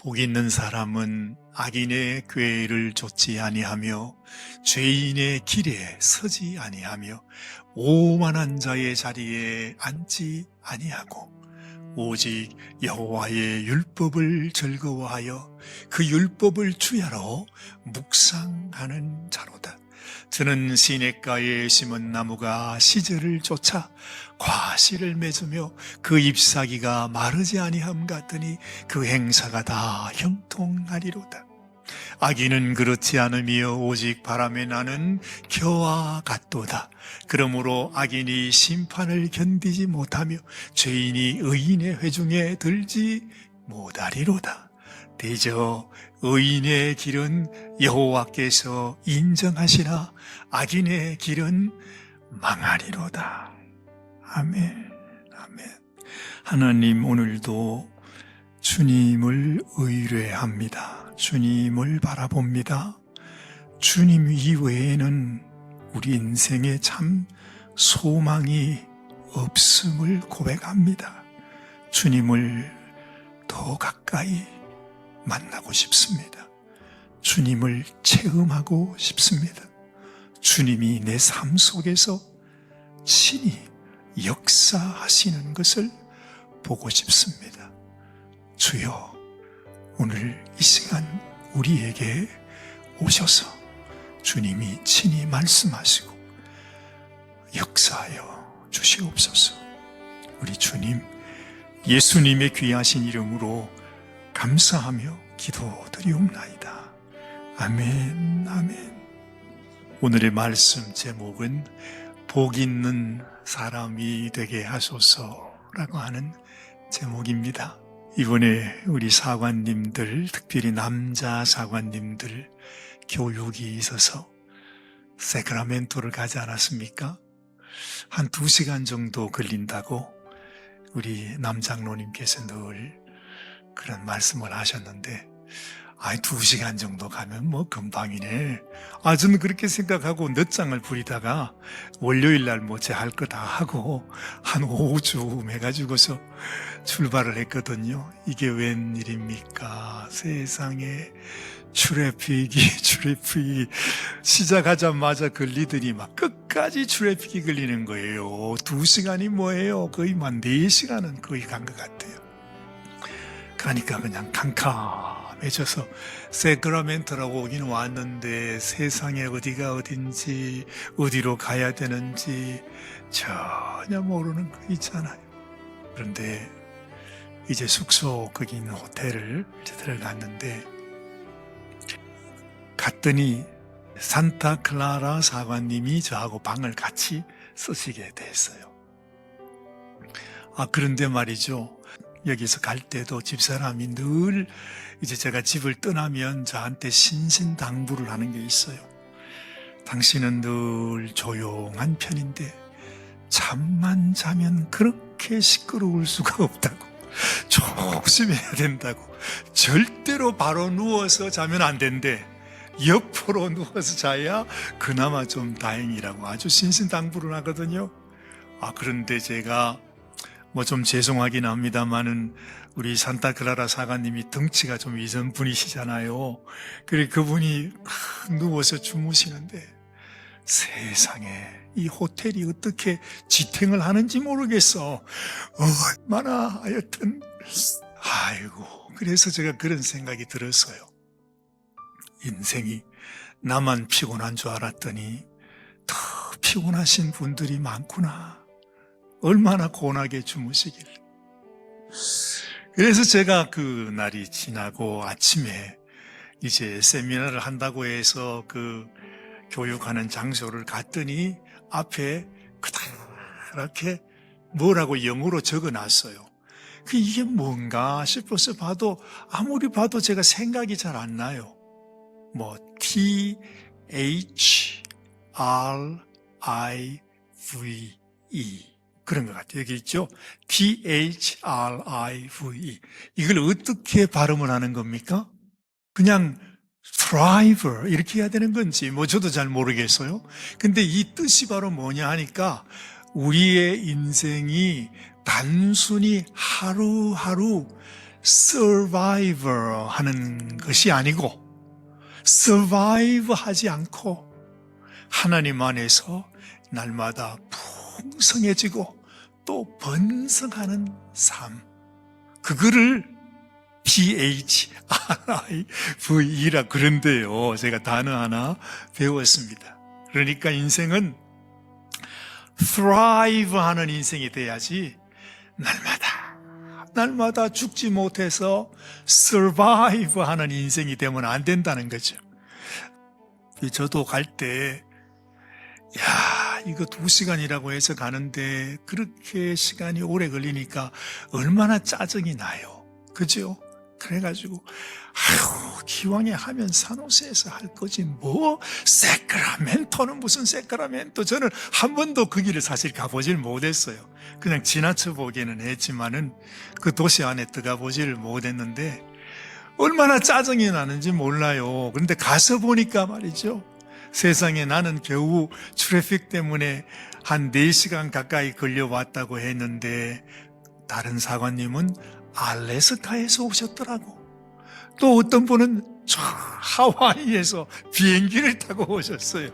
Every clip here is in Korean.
복 있는 사람은 악인의 궤를 좇지 아니하며 죄인의 길에 서지 아니하며 오만한 자의 자리에 앉지 아니하고 오직 여호와의 율법을 즐거워하여 그 율법을 주야로 묵상하는 자로다. 저는 시냇가에 심은 나무가 시절을 쫓아 과실을 맺으며 그 잎사귀가 마르지 아니함 같더니 그 행사가 다 형통하리로다. 악인은 그렇지 않으며 오직 바람에 나는 겨와 같도다. 그러므로 악인이 심판을 견디지 못하며 죄인이 의인의 회중에 들지 못하리로다. 대저 의인의 길은 여호와께서 인정하시나 악인의 길은 망하리로다. 아멘. 아멘. 하나님, 오늘도 주님을 의뢰합니다. 주님을 바라봅니다. 주님 이외에는 우리 인생에 참 소망이 없음을 고백합니다. 주님을 더 가까이 만나고 싶습니다. 주님을 체험하고 싶습니다. 주님이 내 삶 속에서 친히 역사하시는 것을 보고 싶습니다. 주여, 오늘 이 시간 우리에게 오셔서 주님이 친히 말씀하시고 역사하여 주시옵소서. 우리 주님, 예수님의 귀하신 이름으로 감사하며 기도드리옵나이다. 아멘, 아멘. 오늘의 말씀 제목은 복 있는 사람이 되게 하소서라고 하는 제목입니다. 이번에 우리 사관님들, 특별히 남자 사관님들 교육이 있어서 세크라멘토를 가지 않았습니까? 한 2시간 정도 걸린다고 우리 남장로님께서 늘 그런 말씀을 하셨는데, 2시간 정도 가면 뭐 금방이네. 저는 그렇게 생각하고 늦장을 부리다가 월요일 날 뭐 제 할 거 다 하고 한 오후쯤 해가지고서 출발을 했거든요. 이게 웬일입니까? 세상에 트래픽이 시작하자마자 걸리더니 막 끝까지 트래픽이 걸리는 거예요. 2시간이 뭐예요? 거의 만 4시간은 거의 간 것 같아요. 그러니까 그냥 캄캄해져서 세크라멘토라고 오긴 왔는데 세상에 어디가 어딘지 어디로 가야 되는지 전혀 모르는 거 있잖아요. 그런데 이제 숙소 거기 있는 호텔을 이제 들어갔는데, 갔더니 산타클라라 사관님이 저하고 방을 같이 쓰시게 됐어요. 그런데 말이죠, 여기서 갈 때도 집사람이 늘 이제 제가 집을 떠나면 저한테 신신당부를 하는 게 있어요. 당신은 늘 조용한 편인데 잠만 자면 그렇게 시끄러울 수가 없다고, 조심해야 된다고, 절대로 바로 누워서 자면 안 된대. 옆으로 누워서 자야 그나마 좀 다행이라고 아주 신신당부를 하거든요. 그런데 제가 뭐 좀 죄송하긴 합니다만은 우리 산타클라라 사관님이 덩치가 좀 이전 분이시잖아요. 그래 그분이 누워서 주무시는데 세상에 이 호텔이 어떻게 지탱을 하는지 모르겠어. 얼마나 하여튼 그래서 제가 그런 생각이 들었어요. 인생이 나만 피곤한 줄 알았더니 더 피곤하신 분들이 많구나. 얼마나 고운하게 주무시길. 그래서 제가 그 날이 지나고 아침에 이제 세미나를 한다고 해서 그 교육하는 장소를 갔더니 앞에 그렇게 뭐라고 영어로 적어놨어요. 이게 뭔가 싶어서 봐도 아무리 봐도 제가 생각이 잘 안 나요. 뭐 THRIVE 그런 것 같아요. 여기 있죠? THRIVE. 이걸 어떻게 발음을 하는 겁니까? 그냥 thrive 이렇게 해야 되는 건지 뭐 저도 잘 모르겠어요. 근데 이 뜻이 바로 뭐냐 하니까 우리의 인생이 단순히 하루하루 survivor 하는 것이 아니고 survive 하지 않고 하나님 안에서 날마다 풍성해지고 또 번성하는 삶, 그거를 PHRIVE라 그런데요, 제가 단어 하나 배웠습니다. 그러니까 인생은 thrive 하는 인생이 돼야지 날마다 죽지 못해서 survive 하는 인생이 되면 안 된다는 거죠. 저도 갈 때 이거 2시간이라고 해서 가는데 그렇게 시간이 오래 걸리니까 얼마나 짜증이 나요. 그죠? 그래가지고 기왕에 하면 산호세에서 할 거지 뭐 세크라멘토는 무슨 세크라멘토. 저는 한 번도 그 길을 사실 가보질 못했어요. 그냥 지나쳐 보기는 했지만은 그 도시 안에 들어가 보지를 못했는데 얼마나 짜증이 나는지 몰라요. 그런데 가서 보니까 말이죠, 세상에 나는 겨우 트래픽 때문에 한 4시간 가까이 걸려왔다고 했는데 다른 사관님은 알래스카에서 오셨더라고. 또 어떤 분은 저 하와이에서 비행기를 타고 오셨어요.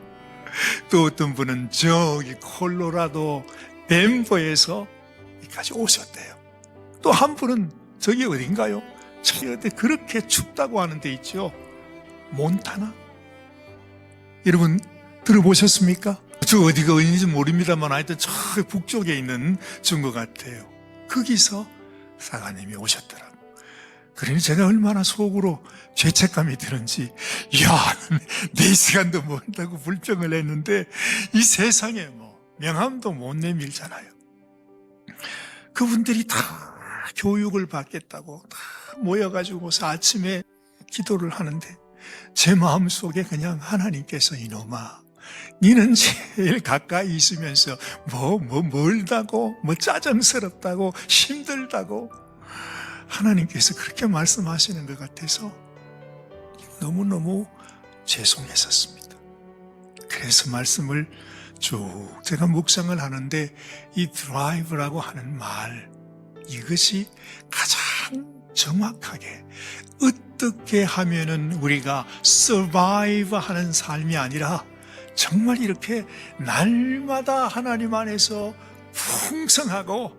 또 어떤 분은 저기 콜로라도 덴버에서 여기까지 오셨대요. 또 한 분은 저기 어딘가요? 저기 어디 그렇게 춥다고 하는 데 있죠, 몬타나. 여러분 들어보셨습니까? 저 어디가 어딘지 모릅니다만 하여튼 저 북쪽에 있는 것 같아요. 거기서 사관님이 오셨더라고. 그러니 제가 얼마나 속으로 죄책감이 드는지, 4시간도 못한다고 불평을 했는데 이 세상에 명함도 못 내밀잖아요. 그분들이 다 교육을 받겠다고 다 모여가지고서 아침에 기도를 하는데 제 마음속에 그냥 하나님께서 이놈아, 니는 제일 가까이 있으면서 멀다고 짜증스럽다고 힘들다고 하나님께서 그렇게 말씀하시는 것 같아서 너무너무 죄송했었습니다. 그래서 말씀을 쭉 제가 묵상을 하는데 이 드라이브라고 하는 말, 이것이 가장 정확하게 어떻게 하면은 우리가 survive 하는 삶이 아니라 정말 이렇게 날마다 하나님 안에서 풍성하고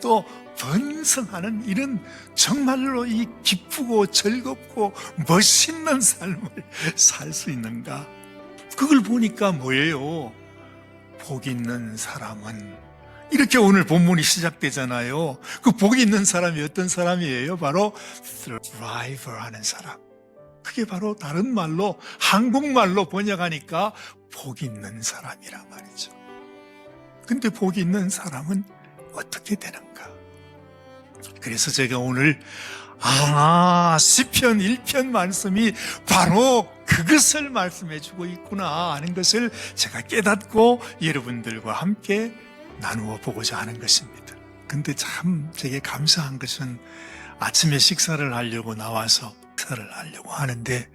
또 번성하는 이런 정말로 이 기쁘고 즐겁고 멋있는 삶을 살 수 있는가? 그걸 보니까 뭐예요? 복 있는 사람은, 이렇게 오늘 본문이 시작되잖아요. 그 복 있는 사람이 어떤 사람이에요? 바로 thriver 하는 사람. 그게 바로 다른 말로, 한국말로 번역하니까 복 있는 사람이란 말이죠. 근데 복 있는 사람은 어떻게 되는가? 그래서 제가 오늘 시편 1편 말씀이 바로 그것을 말씀해 주고 있구나 하는 것을 제가 깨닫고 여러분들과 함께 나누어 보고자 하는 것입니다. 근데 참 제게 감사한 것은 아침에 식사를 하려고 나와서 식사를 하려고 하는데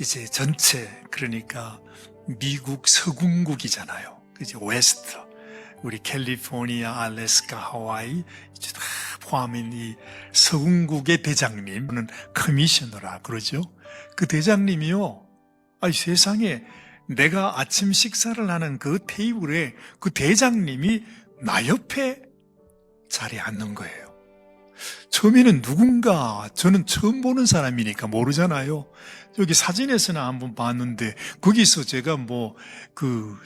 이제 전체, 그러니까 미국 서군국이잖아요. 이제 웨스트, 우리 캘리포니아, 알래스카, 하와이 이제 다 포함인 이 서군국의 대장님은 커미셔너라 그러죠. 그 대장님이요, 세상에 내가 아침 식사를 하는 그 테이블에 그 대장님이 나 옆에 자리에 앉는 거예요. 처음에는 누군가, 저는 처음 보는 사람이니까 모르잖아요. 여기 사진에서는 한번 봤는데 거기서 제가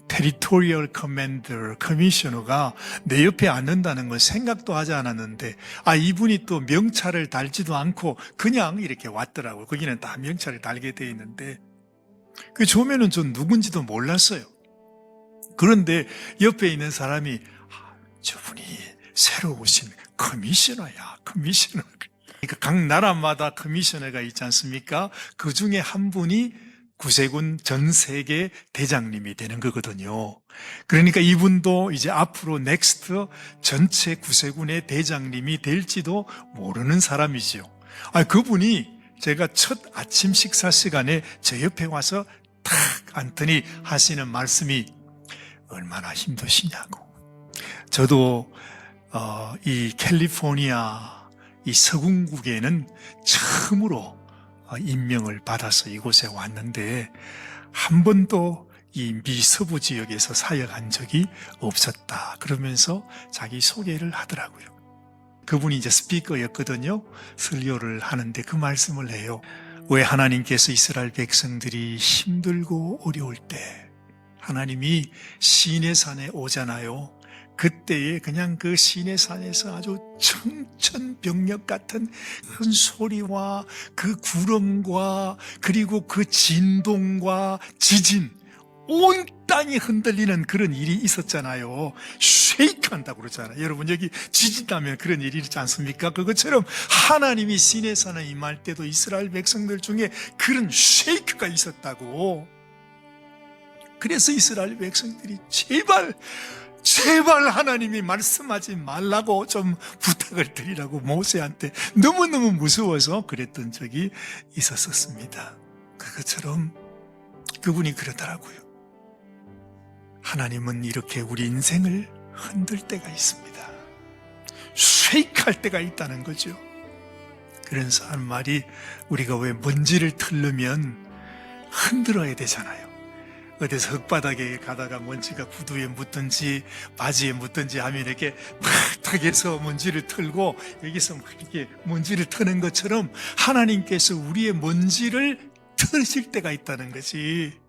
테리토리얼 커맨더, 커미셔너가 내 옆에 앉는다는 건 생각도 하지 않았는데 이분이 또 명찰을 달지도 않고 그냥 이렇게 왔더라고요. 거기는 다 명찰을 달게 돼 있는데 그 처음에는 전 누군지도 몰랐어요. 그런데 옆에 있는 사람이 저분이 새로 오신 커미셔너야, 커미셔너. 그러니까 각 나라마다 커미셔너가 있지 않습니까? 그 중에 한 분이 구세군 전 세계 대장님이 되는 거거든요. 그러니까 이분도 이제 앞으로 넥스트 전체 구세군의 대장님이 될지도 모르는 사람이지요. 그분이 제가 첫 아침 식사 시간에 제 옆에 와서 탁 앉더니 하시는 말씀이 얼마나 힘드시냐고. 저도 이 캘리포니아 이 서궁국에는 처음으로 임명을 받아서 이곳에 왔는데 한 번도 이 미서부 지역에서 사역한 적이 없었다. 그러면서 자기 소개를 하더라고요. 그분이 이제 스피커였거든요. 설교를 하는데 그 말씀을 해요. 왜 하나님께서 이스라엘 백성들이 힘들고 어려울 때 하나님이 시내산에 오잖아요. 그때에 그냥 그 시내산에서 아주 청천벽력 같은 큰 소리와 그 구름과 그리고 그 진동과 지진, 온 땅이 흔들리는 그런 일이 있었잖아요. 쉐이크 한다고 그러잖아요. 여러분 여기 지진 나면 그런 일이 있지 않습니까? 그것처럼 하나님이 시내산에 임할 때도 이스라엘 백성들 중에 그런 쉐이크가 있었다고. 그래서 이스라엘 백성들이 제발 하나님이 말씀하지 말라고 좀 부탁을 드리라고 모세한테 너무너무 무서워서 그랬던 적이 있었습니다. 그것처럼 그분이 그러더라고요. 하나님은 이렇게 우리 인생을 흔들 때가 있습니다. 쉐이크할 때가 있다는 거죠. 그래서 하는 말이 우리가 왜 먼지를 털려면 흔들어야 되잖아요. 어디서 흙바닥에 가다가 먼지가 구두에 묻든지 바지에 묻든지 하면 이렇게 탁 해서 먼지를 털고 여기서 막 이렇게 먼지를 터는 것처럼 하나님께서 우리의 먼지를 털으실 때가 있다는 거지.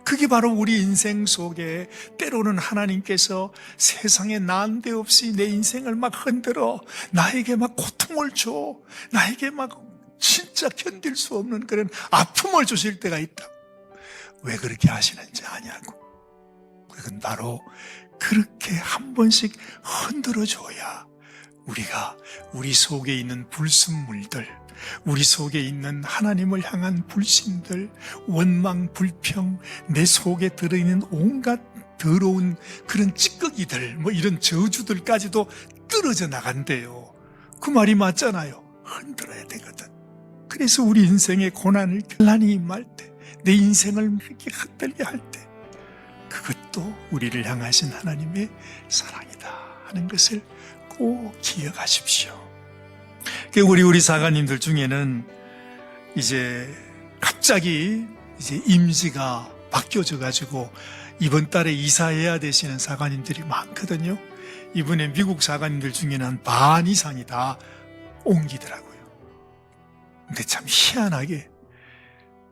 그게 바로 우리 인생 속에 때로는 하나님께서 세상에 난데없이 내 인생을 막 흔들어 나에게 막 고통을 줘, 나에게 막 진짜 견딜 수 없는 그런 아픔을 주실 때가 있다. 왜 그렇게 하시는지 아냐고. 그건 바로 그렇게 한 번씩 흔들어줘야 우리가 우리 속에 있는 불순물들, 우리 속에 있는 하나님을 향한 불신들, 원망, 불평, 내 속에 들어있는 온갖 더러운 그런 찌꺼기들, 뭐 이런 저주들까지도 떨어져 나간대요. 그 말이 맞잖아요. 흔들어야 되거든. 그래서 우리 인생의 고난을 결란히 임할 때, 내 인생을 이렇게 흔들게 할 때, 그것도 우리를 향하신 하나님의 사랑이다 하는 것을 꼭 기억하십시오. 우리 사관님들 중에는 이제 갑자기 이제 임지가 바뀌어져 가지고 이번 달에 이사해야 되시는 사관님들이 많거든요. 이번에 미국 사관님들 중에는 한 반 이상이 다 옮기더라고요. 근데 참 희한하게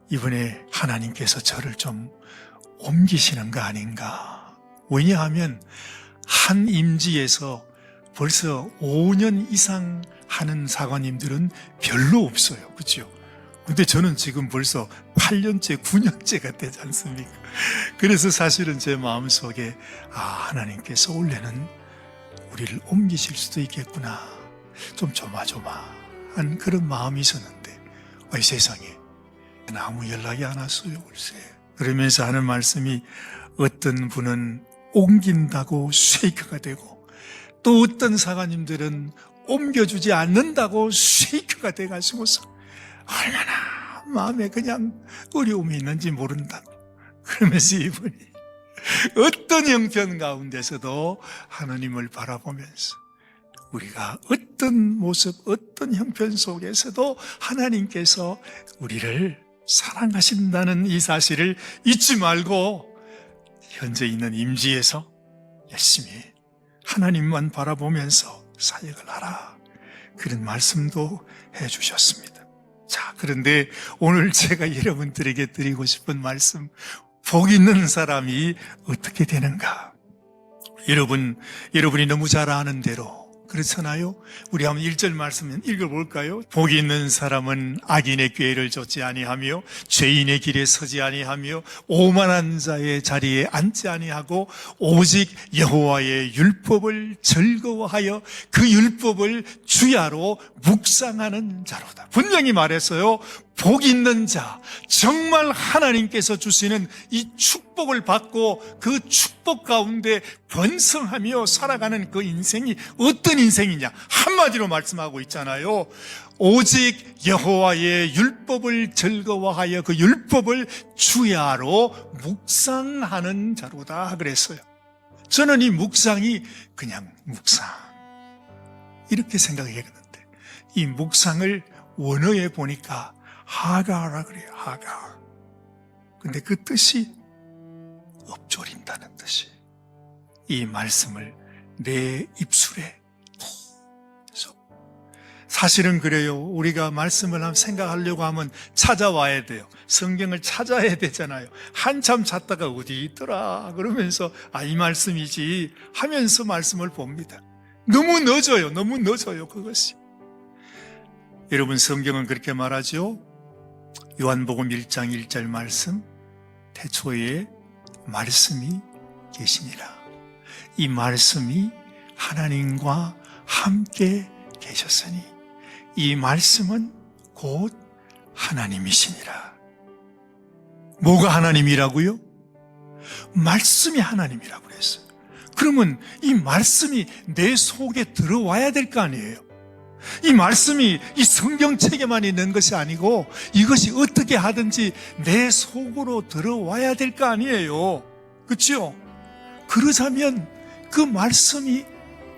이번에 하나님께서 저를 좀 옮기시는 거 아닌가. 왜냐하면 한 임지에서 벌써 5년 이상 하는 사관님들은 별로 없어요. 그렇죠? 근데 저는 지금 벌써 8년째, 9년째가 되지 않습니까? 그래서 사실은 제 마음속에 하나님께서 원래는 우리를 옮기실 수도 있겠구나. 좀 조마조마한 그런 마음이 있었는데 이 세상에 아무 연락이 안 왔어요. 글쎄. 그러면서 하는 말씀이 어떤 분은 옮긴다고 쉐이크가 되고 또 어떤 사관님들은 옮겨주지 않는다고 쉐이크가 돼가지고서 얼마나 마음에 그냥 어려움이 있는지 모른다. 그러면서 이분이 어떤 형편 가운데서도 하나님을 바라보면서 우리가 어떤 모습, 어떤 형편 속에서도 하나님께서 우리를 사랑하신다는 이 사실을 잊지 말고 현재 있는 임지에서 열심히 하나님만 바라보면서 사역을 하라. 그런 말씀도 해주셨습니다. 자, 그런데 오늘 제가 여러분들에게 드리고 싶은 말씀, 복 있는 사람이 어떻게 되는가? 여러분이 너무 잘 아는 대로 그렇잖아요. 우리 한번 1절 말씀 읽어볼까요? 복 있는 사람은 악인의 꾀를 좇지 아니하며 죄인의 길에 서지 아니하며 오만한 자의 자리에 앉지 아니하고 오직 여호와의 율법을 즐거워하여 그 율법을 주야로 묵상하는 자로다. 분명히 말했어요. 복 있는 자, 정말 하나님께서 주시는 이 축복을 받고 그 축복 가운데 번성하며 살아가는 그 인생이 어떤 인생이냐? 한마디로 말씀하고 있잖아요. 오직 여호와의 율법을 즐거워하여 그 율법을 주야로 묵상하는 자로다 그랬어요. 저는 이 묵상이 그냥 묵상 이렇게 생각했는데 이 묵상을 원어에 보니까 하가라 그래요. 하가. 근데 그 뜻이 읊조린다는 뜻이. 이 말씀을 내 입술에 사실은 그래요. 우리가 말씀을 생각하려고 하면 찾아와야 돼요. 성경을 찾아야 되잖아요. 한참 찾다가 어디 있더라 그러면서 이 말씀이지 하면서 말씀을 봅니다. 너무 늦어요 그것이. 여러분, 성경은 그렇게 말하죠. 요한복음 1장 1절 말씀, 태초에 말씀이 계시니라. 이 말씀이 하나님과 함께 계셨으니 이 말씀은 곧 하나님이시니라. 뭐가 하나님이라고요? 말씀이 하나님이라고 그랬어요. 그러면 이 말씀이 내 속에 들어와야 될 거 아니에요. 이 말씀이 이 성경책에만 있는 것이 아니고 이것이 어떻게 하든지 내 속으로 들어와야 될 거 아니에요. 그렇죠? 그러자면 그 말씀이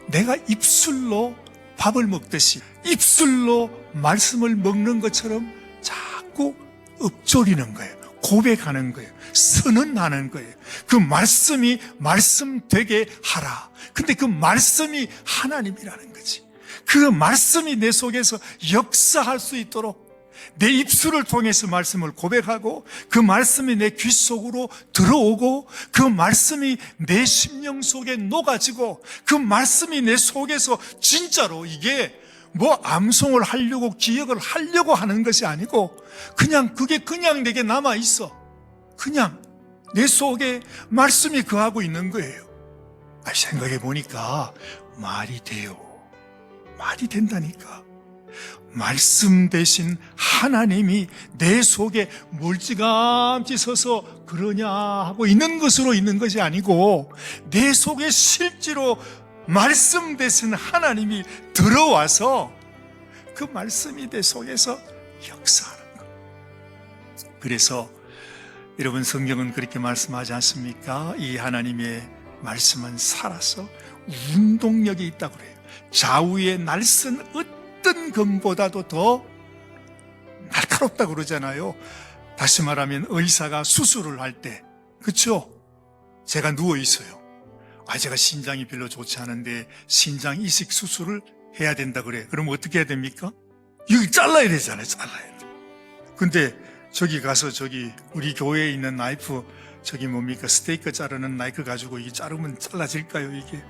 내가 입술로 밥을 먹듯이 입술로 말씀을 먹는 것처럼 자꾸 읊조리는 거예요. 고백하는 거예요. 선언하는 거예요. 그 말씀이 말씀 되게 하라. 근데 그 말씀이 하나님이라는 거지. 그 말씀이 내 속에서 역사할 수 있도록 내 입술을 통해서 말씀을 고백하고 그 말씀이 내 귀 속으로 들어오고 그 말씀이 내 심령 속에 녹아지고 그 말씀이 내 속에서 진짜로 이게 뭐 암송을 하려고 기억을 하려고 하는 것이 아니고 그냥 그게 그냥 내게 남아 있어. 그냥 내 속에 말씀이 거하고 있는 거예요. 생각해 보니까 말이 돼요. 말이 된다니까. 말씀 대신 하나님이 내 속에 멀찌감치 서서 그러냐 하고 있는 것으로 있는 것이 아니고 내 속에 실제로 말씀 대신 하나님이 들어와서 그 말씀이 내 속에서 역사하는 거예요. 그래서 여러분, 성경은 그렇게 말씀하지 않습니까? 이 하나님의 말씀은 살아서 운동력이 있다고 그래요. 좌우의 날선 어떤 검보다도 더 날카롭다고 그러잖아요. 다시 말하면 의사가 수술을 할 때, 그렇죠? 제가 누워 있어요. 제가 신장이 별로 좋지 않은데 신장 이식 수술을 해야 된다 그래. 그럼 어떻게 해야 됩니까? 여기 잘라야 되잖아요. 잘라야 돼. 근데 저기 가서 우리 교회에 있는 나이프 뭡니까? 스테이크 자르는 나이프 가지고 이게 자르면 잘라질까요, 이게?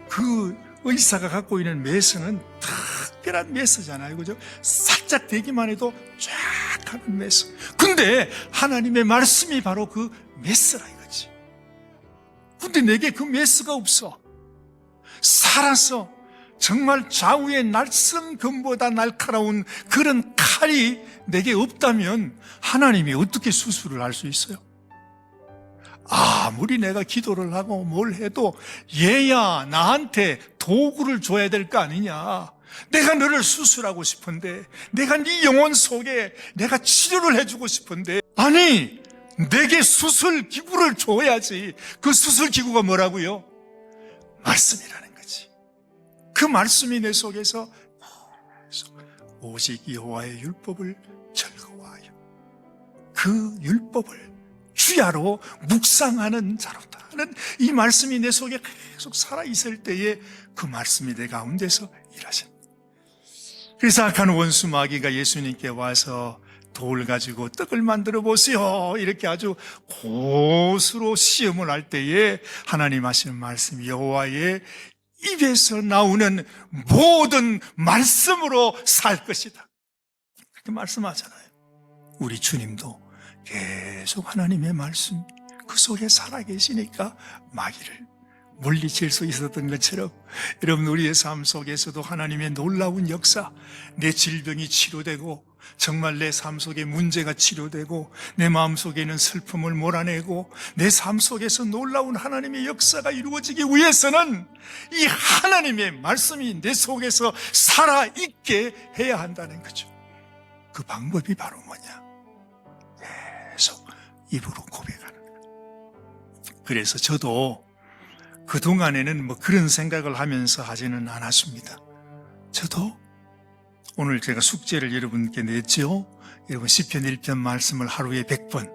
그 의사가 갖고 있는 메스는 특별한 메스잖아요. 그죠? 살짝 대기만 해도 쫙 하는 메스. 근데 하나님의 말씀이 바로 그 메스라 이거지. 근데 내게 그 메스가 없어. 살아서 정말 좌우의 날선 검보다 날카로운 그런 칼이 내게 없다면 하나님이 어떻게 수술을 할 수 있어요? 아무리 내가 기도를 하고 뭘 해도 얘야 나한테 도구를 줘야 될 거 아니냐. 내가 너를 수술하고 싶은데 내가 네 영혼 속에 내가 치료를 해주고 싶은데 아니 내게 수술 기구를 줘야지. 그 수술 기구가 뭐라고요? 말씀이라는 거지. 그 말씀이 내 속에서 오직 여호와의 율법을 즐거워하여 그 율법을 주야로 묵상하는 자로다는 이 말씀이 내 속에 계속 살아있을 때에 그 말씀이 내 가운데서 일하신다. 그래서 악한 원수 마귀가 예수님께 와서 돌 가지고 떡을 만들어 보세요 이렇게 아주 고수로 시험을 할 때에 하나님 하시는 말씀, 여호와의 입에서 나오는 모든 말씀으로 살 것이다, 그렇게 말씀하잖아요. 우리 주님도 계속 하나님의 말씀 그 속에 살아계시니까 마귀를 물리칠 수 있었던 것처럼 여러분, 우리의 삶 속에서도 하나님의 놀라운 역사, 내 질병이 치료되고 정말 내 삶 속에 문제가 치료되고 내 마음 속에 있는 슬픔을 몰아내고 내 삶 속에서 놀라운 하나님의 역사가 이루어지기 위해서는 이 하나님의 말씀이 내 속에서 살아있게 해야 한다는 거죠. 그 방법이 바로 뭐냐? 계속 입으로 고백하는 거예요. 그래서 저도 그동안에는 그런 생각을 하면서 하지는 않았습니다. 저도 오늘 제가 숙제를 여러분께 냈죠. 여러분 시편 1편 말씀을 하루에 100번.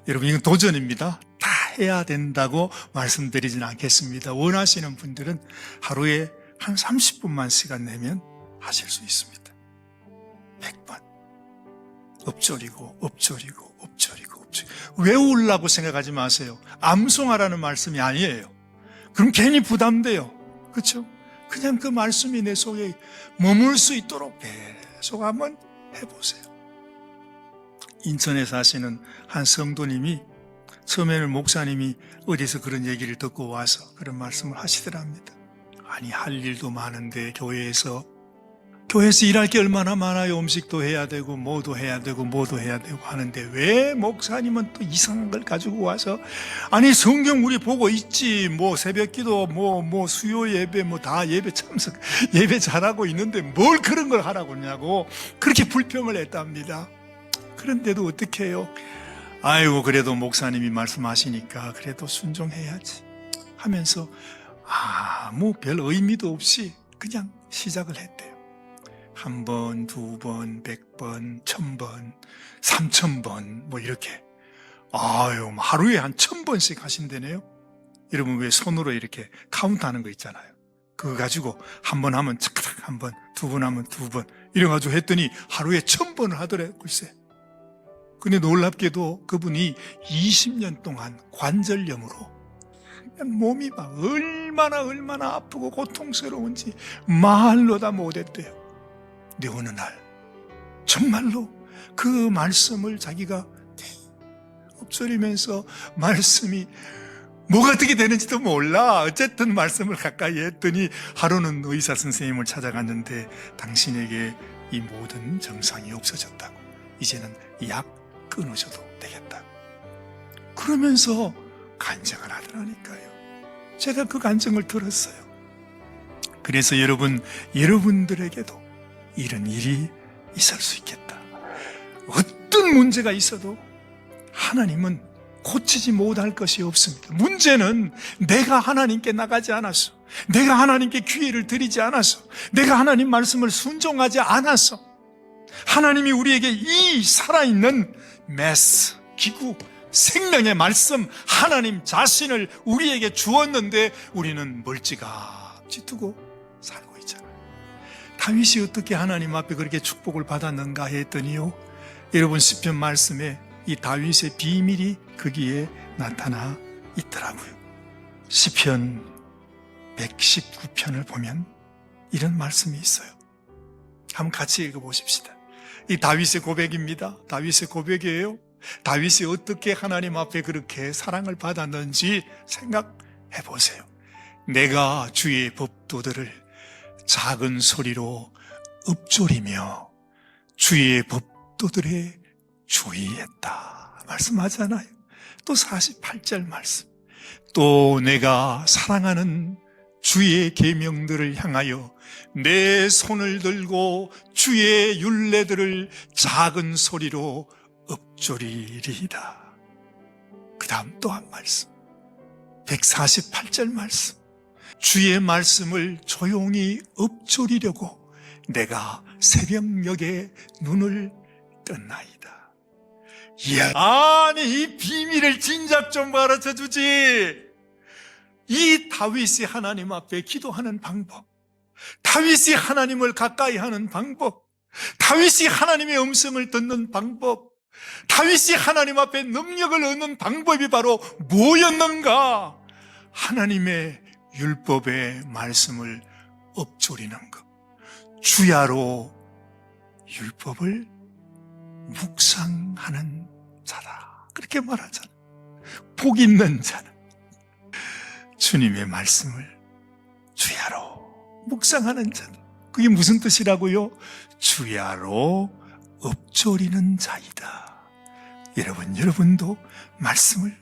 여러분 이건 도전입니다. 다 해야 된다고 말씀드리진 않겠습니다. 원하시는 분들은 하루에 한 30분만 시간 내면 하실 수 있습니다. 100번. 엎조리고 엎조리고 엎조리고 엎조리고. 외우려고 생각하지 마세요. 암송하라는 말씀이 아니에요. 그럼 괜히 부담돼요. 그렇죠? 그냥 그 말씀이 내 속에 머물 수 있도록 계속 한번 해보세요. 인천에 사시는 한 성도님이 처음에는 목사님이 어디서 그런 얘기를 듣고 와서 그런 말씀을 하시더랍니다. 아니 할 일도 많은데 교회에서 일할 게 얼마나 많아요. 음식도 해야 되고 뭐도 해야 되고 하는데 왜 목사님은 또 이상한 걸 가지고 와서 아니 성경 우리 보고 있지 뭐 새벽기도 뭐 수요 예배 뭐 다 예배 참석 예배 잘하고 있는데 뭘 그런 걸 하라고 하냐고 그렇게 불평을 했답니다. 그런데도 어떻게 해요? 아이고 그래도 목사님이 말씀하시니까 그래도 순종해야지 하면서 아무 별 의미도 없이 그냥 시작을 했대요. 1번, 2번, 100번, 1000번, 3000번 뭐 이렇게 하루에 한 1000번씩 하신다네요. 여러분 왜 손으로 이렇게 카운트하는 거 있잖아요. 그거 가지고 한 번 하면 착착 한 번, 2번 하면 2번 이래가지고 했더니 하루에 1000번을 하더래. 글쎄. 근데 놀랍게도 그분이 20년 동안 관절염으로 몸이 막 얼마나 아프고 고통스러운지 말로 다 못했대요. 근데 어느 날 정말로 그 말씀을 자기가 엎소리면서 말씀이 뭐가 어떻게 되는지도 몰라. 어쨌든 말씀을 가까이 했더니 하루는 의사 선생님을 찾아갔는데 당신에게 이 모든 증상이 없어졌다고. 이제는 약 끊으셔도 되겠다. 그러면서 간증을 하더라니까요. 제가 그 간증을 들었어요. 그래서 여러분들에게도 이런 일이 있을 수 있겠다. 어떤 문제가 있어도 하나님은 고치지 못할 것이 없습니다. 문제는 내가 하나님께 나가지 않았어. 내가 하나님께 기회를 드리지 않았어. 내가 하나님 말씀을 순종하지 않았어. 하나님이 우리에게 이 살아있는 메스, 기구, 생명의 말씀, 하나님 자신을 우리에게 주었는데 우리는 멀찌감치 두고 살고 있잖아요. 다윗이 어떻게 하나님 앞에 그렇게 축복을 받았는가 했더니요, 여러분 시편 말씀에 이 다윗의 비밀이 거기에 나타나 있더라고요. 시편 119편을 보면 이런 말씀이 있어요. 한번 같이 읽어보십시다. 이 다윗의 고백입니다. 다윗의 고백이에요. 다윗이 어떻게 하나님 앞에 그렇게 사랑을 받았는지 생각해 보세요. 내가 주의 법도들을 작은 소리로 읊조리며 주의 법도들에 주의했다 말씀하잖아요. 또 48절 말씀, 또 내가 사랑하는 주의 계명들을 향하여 내 손을 들고 주의 율례들을 작은 소리로 읊조리리이다. 그 다음 또 한 말씀, 148절 말씀, 주의 말씀을 조용히 읊조리려고 내가 새벽녘에 눈을 떴나이다. 이야, 아니 이 비밀을 진작 좀 가르쳐 주지. 이 다윗이 하나님 앞에 기도하는 방법, 다윗이 하나님을 가까이 하는 방법, 다윗이 하나님의 음성을 듣는 방법, 다윗이 하나님 앞에 능력을 얻는 방법이 바로 뭐였는가? 하나님의 율법의 말씀을 읊조리는 것. 주야로 율법을 묵상하는 자다. 그렇게 말하잖아. 복 있는 자는 주님의 말씀을 주야로 묵상하는 자는. 그게 무슨 뜻이라고요? 주야로 읊조리는 자이다. 여러분도 말씀을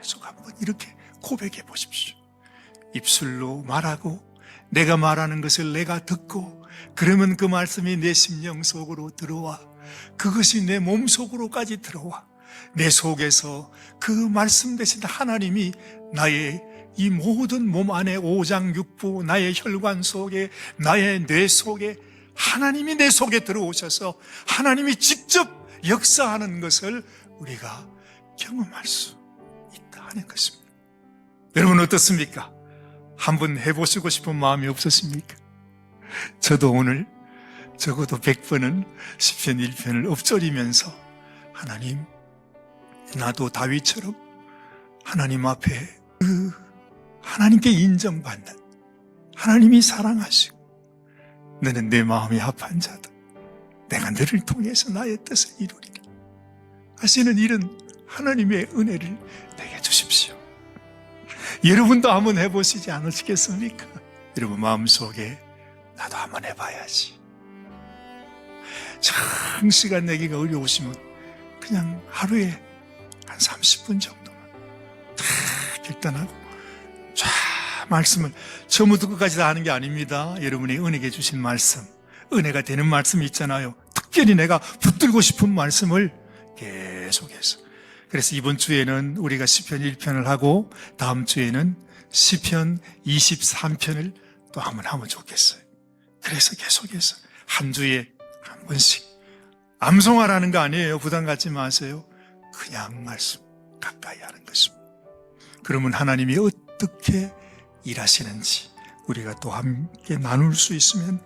계속 한번 이렇게 고백해 보십시오. 입술로 말하고 내가 말하는 것을 내가 듣고, 그러면 그 말씀이 내 심령 속으로 들어와, 그것이 내 몸 속으로까지 들어와 내 속에서 그 말씀 대신 하나님이 나의 이 모든 몸 안에 오장육부, 나의 혈관 속에, 나의 뇌 속에 하나님이 내 속에 들어오셔서 하나님이 직접 역사하는 것을 우리가 경험할 수 있다 하는 것입니다. 여러분 어떻습니까? 한번 해보시고 싶은 마음이 없으십니까? 저도 오늘 적어도 100번은 시편 1편을 엎조리면서 하나님, 나도 다윗처럼 하나님 앞에 하나님께 인정받는, 하나님이 사랑하시고 너는 내 마음이 합한 자다, 내가 너를 통해서 나의 뜻을 이루리라 하시는 이런 하나님의 은혜를 내게 주십시오. 여러분도 한번 해보시지 않으시겠습니까? 여러분 마음속에 나도 한번 해봐야지, 장시간 내기가 어려우시면 그냥 하루에 한 30분 정도만 다 결단하고 쫙 말씀을 처음부터 끝까지 다 하는 게 아닙니다. 여러분이 은혜게 주신 말씀, 은혜가 되는 말씀이 있잖아요. 특별히 내가 붙들고 싶은 말씀을 계속해서. 그래서 이번 주에는 우리가 시편 1편을 하고 다음 주에는 시편 23편을 또 한번 하면 좋겠어요. 그래서 계속해서 한 주에 한 번씩 암송하라는 거 아니에요. 부담 갖지 마세요. 그냥 말씀 가까이 하는 것입니다. 그러면 하나님이 어떻게 일하시는지 우리가 또 함께 나눌 수 있으면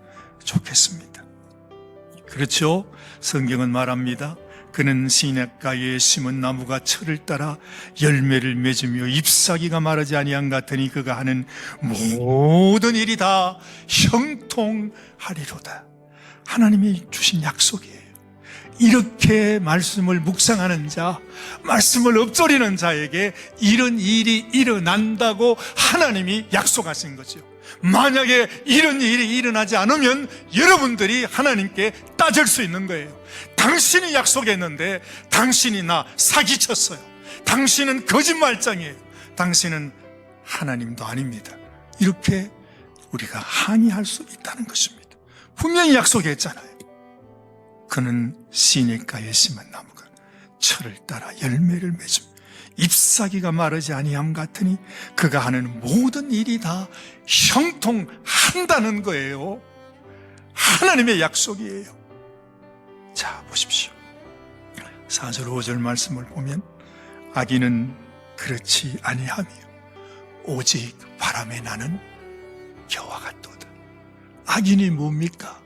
좋겠습니다. 그렇죠? 성경은 말합니다. 그는 시냇가에 심은 나무가 철을 따라 열매를 맺으며 잎사귀가 마르지 아니한 같으니 그가 하는 모든 일이 다 형통하리로다. 하나님이 주신 약속이에요. 이렇게 말씀을 묵상하는 자, 말씀을 엎조리는 자에게 이런 일이 일어난다고 하나님이 약속하신 거죠. 만약에 이런 일이 일어나지 않으면 여러분들이 하나님께 따질 수 있는 거예요. 당신이 약속했는데 당신이 나 사기쳤어요. 당신은 거짓말장이에요. 당신은 하나님도 아닙니다. 이렇게 우리가 항의할 수 있다는 것입니다. 분명히 약속했잖아요. 그는 시냇가에 심은 나무가 철을 따라 열매를 맺음 잎사귀가 마르지 아니함 같으니 그가 하는 모든 일이 다 형통한다는 거예요. 하나님의 약속이에요. 자, 보십시오. 4절 5절 말씀을 보면 악인은 그렇지 아니하며 오직 바람에 나는 겨와 같도다. 악인이 뭡니까?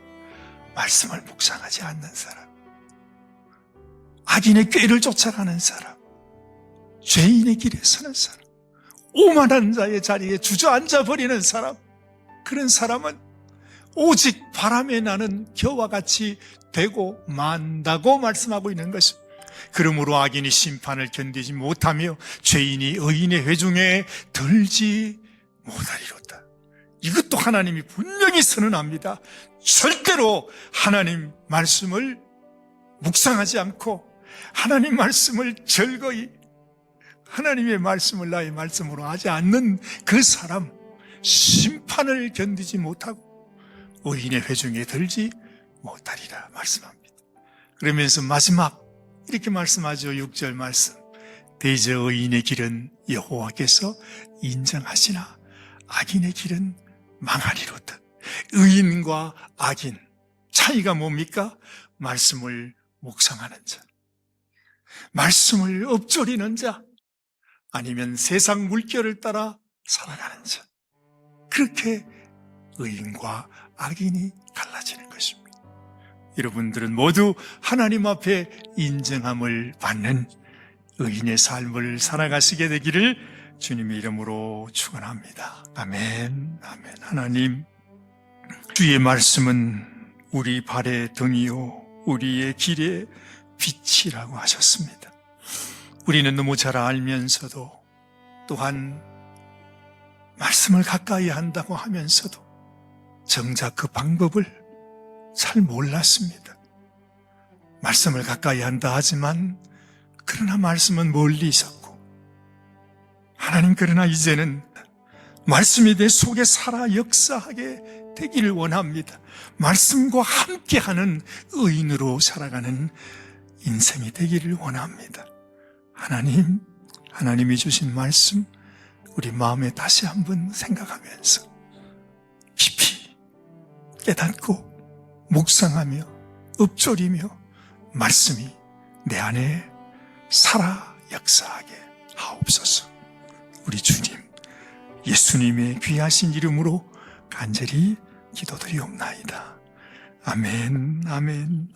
말씀을 묵상하지 않는 사람, 악인의 꾀를 쫓아가는 사람, 죄인의 길에 서는 사람, 오만한 자의 자리에 주저앉아 버리는 사람, 그런 사람은 오직 바람에 나는 겨와 같이 되고 만다고 말씀하고 있는 것입니다. 그러므로 악인이 심판을 견디지 못하며 죄인이 의인의 회중에 들지 못하리로다. 이것도 하나님이 분명히 선언합니다. 절대로 하나님 말씀을 묵상하지 않고 하나님 말씀을 즐거이 하나님의 말씀을 나의 말씀으로 하지 않는 그 사람, 심판을 견디지 못하고 의인의 회중에 들지 못하리라 말씀합니다. 그러면서 마지막 이렇게 말씀하죠. 6절 말씀. 대저 의인의 길은 여호와께서 인정하시나 악인의 길은 망하리로다. 의인과 악인 차이가 뭡니까? 말씀을 묵상하는 자, 말씀을 엎조리는 자, 아니면 세상 물결을 따라 살아가는 자. 그렇게 의인과 악인이 갈라지는 것입니다. 여러분들은 모두 하나님 앞에 인정함을 받는 의인의 삶을 살아가시게 되기를 주님의 이름으로 축원합니다. 아멘, 아멘. 하나님, 주의 말씀은 우리 발의 등이요 우리의 길의 빛이라고 하셨습니다. 우리는 너무 잘 알면서도, 또한 말씀을 가까이 한다고 하면서도 정작 그 방법을 잘 몰랐습니다. 말씀을 가까이 한다 하지만 그러나 말씀은 멀리 있었고, 하나님, 그러나 이제는 말씀이 내 속에 살아 역사하게 되기를 원합니다. 말씀과 함께하는 의인으로 살아가는 인생이 되기를 원합니다. 하나님, 하나님이 주신 말씀 우리 마음에 다시 한번 생각하면서 깊이 깨닫고 묵상하며 읊조리며 말씀이 내 안에 살아 역사하게 하옵소서. 우리 주님, 예수님의 귀하신 이름으로 간절히 기도드리옵나이다. 아멘, 아멘.